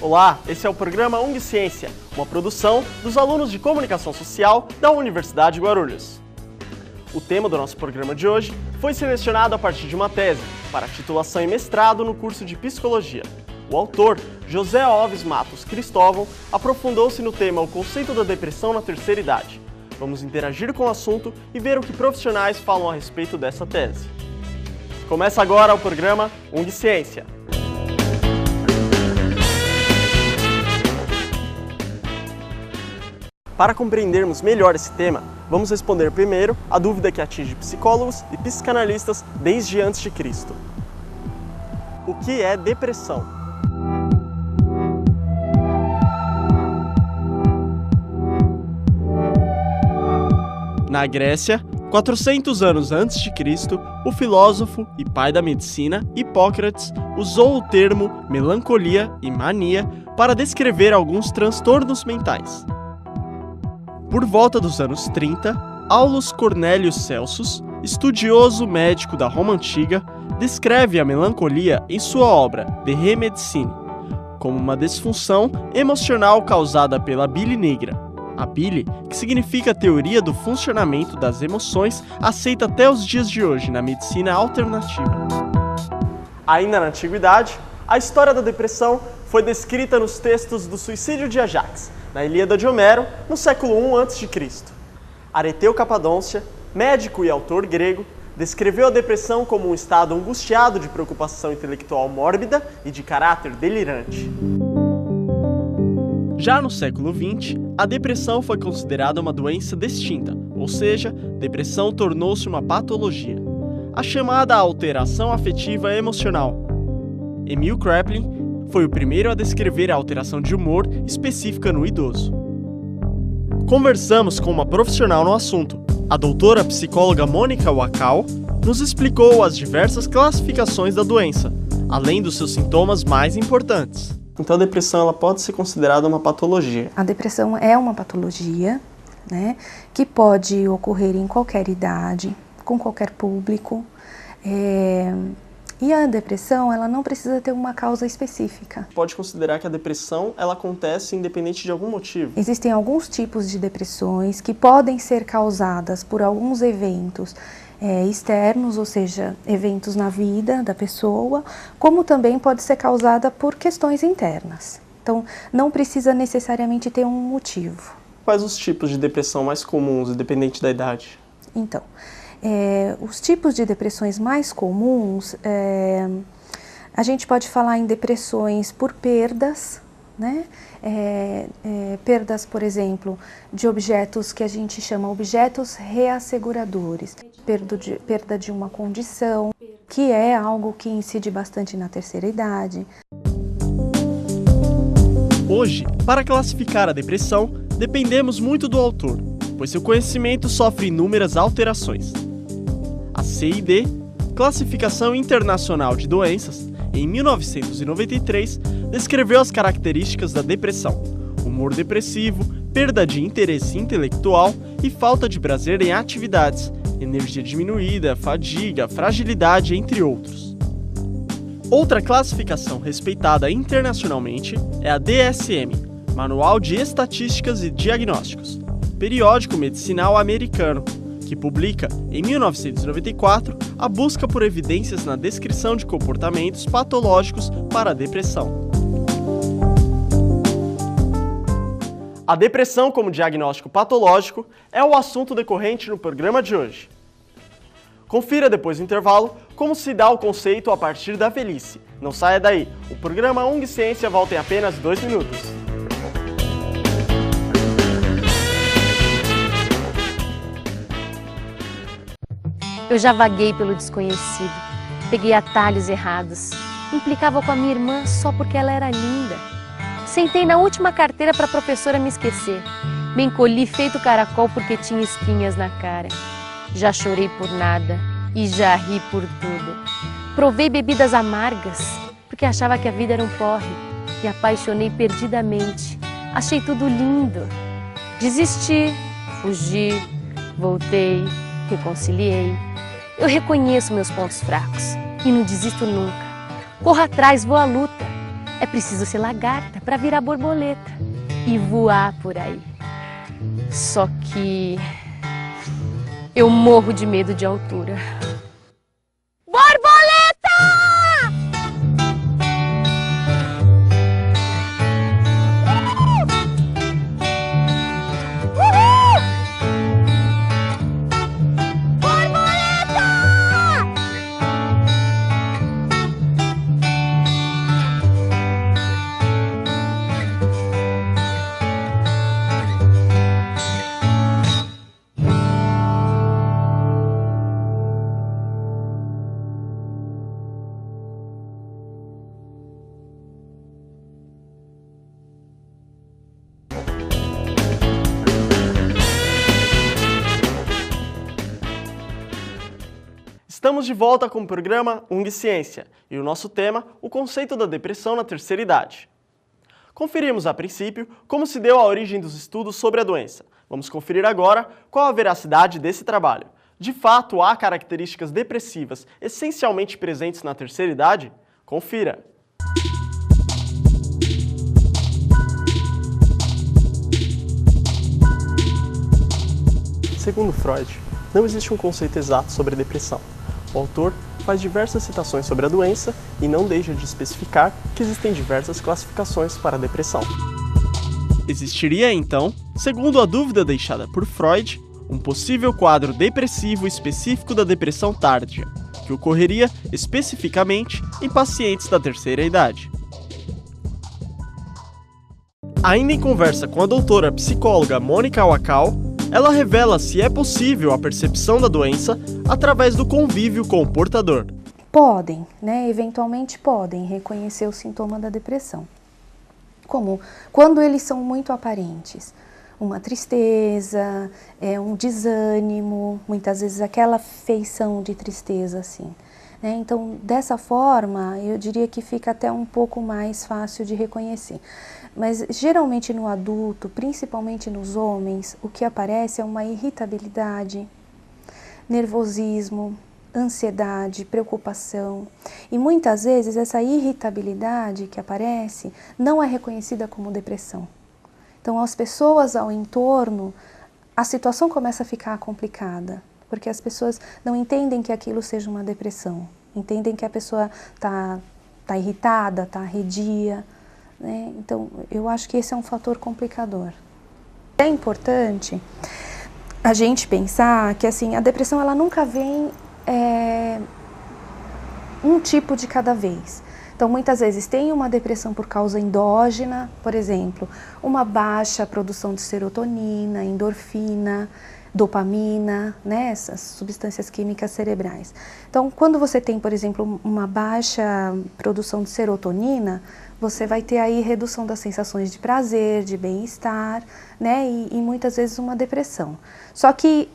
Olá, esse é o programa UNG Ciência, uma produção dos alunos de Comunicação Social da Universidade de Guarulhos. O tema do nosso programa de hoje foi selecionado a partir de uma tese para titulação e mestrado no curso de Psicologia. O autor, José Alves Matos Cristóvão, aprofundou-se no tema o conceito da depressão na terceira idade. Vamos interagir com o assunto e ver o que profissionais falam a respeito dessa tese. Começa agora o programa UNG Ciência. Para compreendermos melhor esse tema, vamos responder primeiro a dúvida que atinge psicólogos e psicanalistas desde antes de Cristo. O que é depressão? Na Grécia, 400 anos antes de Cristo, o filósofo e pai da medicina, Hipócrates, usou o termo melancolia e mania para descrever alguns transtornos mentais. Por volta dos anos 30, Aulus Cornelius Celsus, estudioso médico da Roma Antiga, descreve a melancolia em sua obra De Re Medicinae como uma disfunção emocional causada pela bile negra. A bile, que significa teoria do funcionamento das emoções, aceita até os dias de hoje na medicina alternativa. Ainda na Antiguidade, a história da depressão foi descrita nos textos do Suicídio de Ajax, na Ilíada de Homero, no século I a.C. Areteu Capadôncia, médico e autor grego, descreveu a depressão como um estado angustiado de preocupação intelectual mórbida e de caráter delirante. Já no século XX, a depressão foi considerada uma doença distinta, ou seja, depressão tornou-se uma patologia, a chamada alteração afetiva emocional. Emil Kraepelin foi o primeiro a descrever a alteração de humor específica no idoso. Conversamos com uma profissional no assunto. A doutora psicóloga Mônica Wakao nos explicou as diversas classificações da doença, além dos seus sintomas mais importantes. Então a depressão ela pode ser considerada uma patologia? A depressão é uma patologia, né, que pode ocorrer em qualquer idade, com qualquer público. E a depressão, ela não precisa ter uma causa específica. Pode considerar que a depressão, ela acontece independente de algum motivo? Existem alguns tipos de depressões que podem ser causadas por alguns eventos externos, ou seja, eventos na vida da pessoa, como também pode ser causada por questões internas. Então, não precisa necessariamente ter um motivo. Quais os tipos de depressão mais comuns, independente da idade? Então, os tipos de depressões mais comuns, a gente pode falar em depressões por perdas, né? Perdas, por exemplo, de objetos que a gente chama objetos reasseguradores, perda de uma condição, que é algo que incide bastante na terceira idade. Hoje, para classificar a depressão, dependemos muito do autor, pois seu conhecimento sofre inúmeras alterações. A CID, Classificação Internacional de Doenças, em 1993, descreveu as características da depressão: humor depressivo, perda de interesse intelectual e falta de prazer em atividades, energia diminuída, fadiga, fragilidade, entre outros. Outra classificação respeitada internacionalmente é a DSM, Manual de Estatísticas e Diagnósticos, periódico medicinal americano, que publica, em 1994, a busca por evidências na descrição de comportamentos patológicos para a depressão. A depressão como diagnóstico patológico é o assunto decorrente no programa de hoje. Confira depois do intervalo como se dá o conceito a partir da velhice. Não saia daí, o programa UNG Ciência volta em apenas 2 minutos. Eu já vaguei pelo desconhecido, peguei atalhos errados, implicava com a minha irmã só porque ela era linda. Sentei na última carteira para a professora me esquecer, me encolhi feito caracol porque tinha espinhas na cara. Já chorei por nada e já ri por tudo. Provei bebidas amargas porque achava que a vida era um porre. Me apaixonei perdidamente, achei tudo lindo. Desisti, fugi, voltei, reconciliei. Eu reconheço meus pontos fracos e não desisto nunca. Corro atrás, vou à luta. É preciso ser lagarta para virar borboleta e voar por aí. Só que eu morro de medo de altura. Borboleta! Estamos de volta com o programa UNG Ciência e o nosso tema, o conceito da depressão na terceira idade. Conferimos a princípio como se deu a origem dos estudos sobre a doença. Vamos conferir agora qual a veracidade desse trabalho. De fato, há características depressivas essencialmente presentes na terceira idade? Confira! Segundo Freud, não existe um conceito exato sobre a depressão. O autor faz diversas citações sobre a doença e não deixa de especificar que existem diversas classificações para a depressão. Existiria, então, segundo a dúvida deixada por Freud, um possível quadro depressivo específico da depressão tardia, que ocorreria especificamente em pacientes da terceira idade. Ainda em conversa com a doutora psicóloga Mônica Wakal, ela revela se é possível a percepção da doença através do convívio com o portador. Podem, eventualmente podem reconhecer o sintoma da depressão. Como quando eles são muito aparentes. Uma tristeza, um desânimo, muitas vezes aquela feição de tristeza assim. Então, dessa forma, eu diria que fica até um pouco mais fácil de reconhecer. Mas, geralmente no adulto, principalmente nos homens, o que aparece é uma irritabilidade, nervosismo, ansiedade, preocupação. E muitas vezes essa irritabilidade que aparece não é reconhecida como depressão. Então, as pessoas ao entorno, a situação começa a ficar complicada, porque as pessoas não entendem que aquilo seja uma depressão. Entendem que a pessoa está irritada, está arredia. Então, eu acho que esse é um fator complicador. É importante a gente pensar que assim, a depressão ela nunca vem um tipo de cada vez. Então, muitas vezes tem uma depressão por causa endógena, por exemplo, uma baixa produção de serotonina, endorfina, dopamina, essas substâncias químicas cerebrais. Então, quando você tem, por exemplo, uma baixa produção de serotonina, você vai ter aí redução das sensações de prazer, de bem-estar, e muitas vezes uma depressão. Só que,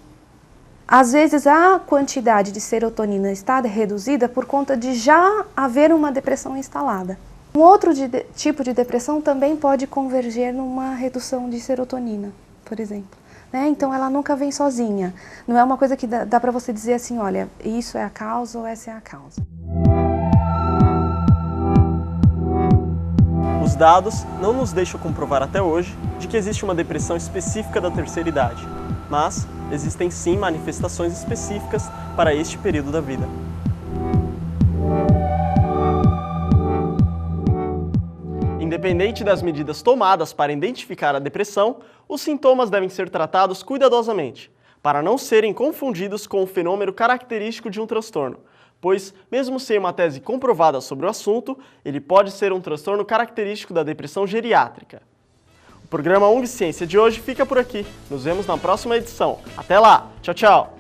às vezes, a quantidade de serotonina está reduzida por conta de já haver uma depressão instalada. Um outro tipo de depressão também pode converger numa redução de serotonina, por exemplo. Então, ela nunca vem sozinha. Não é uma coisa que dá para você dizer assim, olha, isso é a causa ou essa é a causa. Os dados não nos deixam comprovar até hoje de que existe uma depressão específica da terceira idade, mas existem sim manifestações específicas para este período da vida. Independente das medidas tomadas para identificar a depressão, os sintomas devem ser tratados cuidadosamente, para não serem confundidos com o fenômeno característico de um transtorno, pois, mesmo sem uma tese comprovada sobre o assunto, ele pode ser um transtorno característico da depressão geriátrica. O programa UNG Ciência de hoje fica por aqui. Nos vemos na próxima edição. Até lá! Tchau, tchau!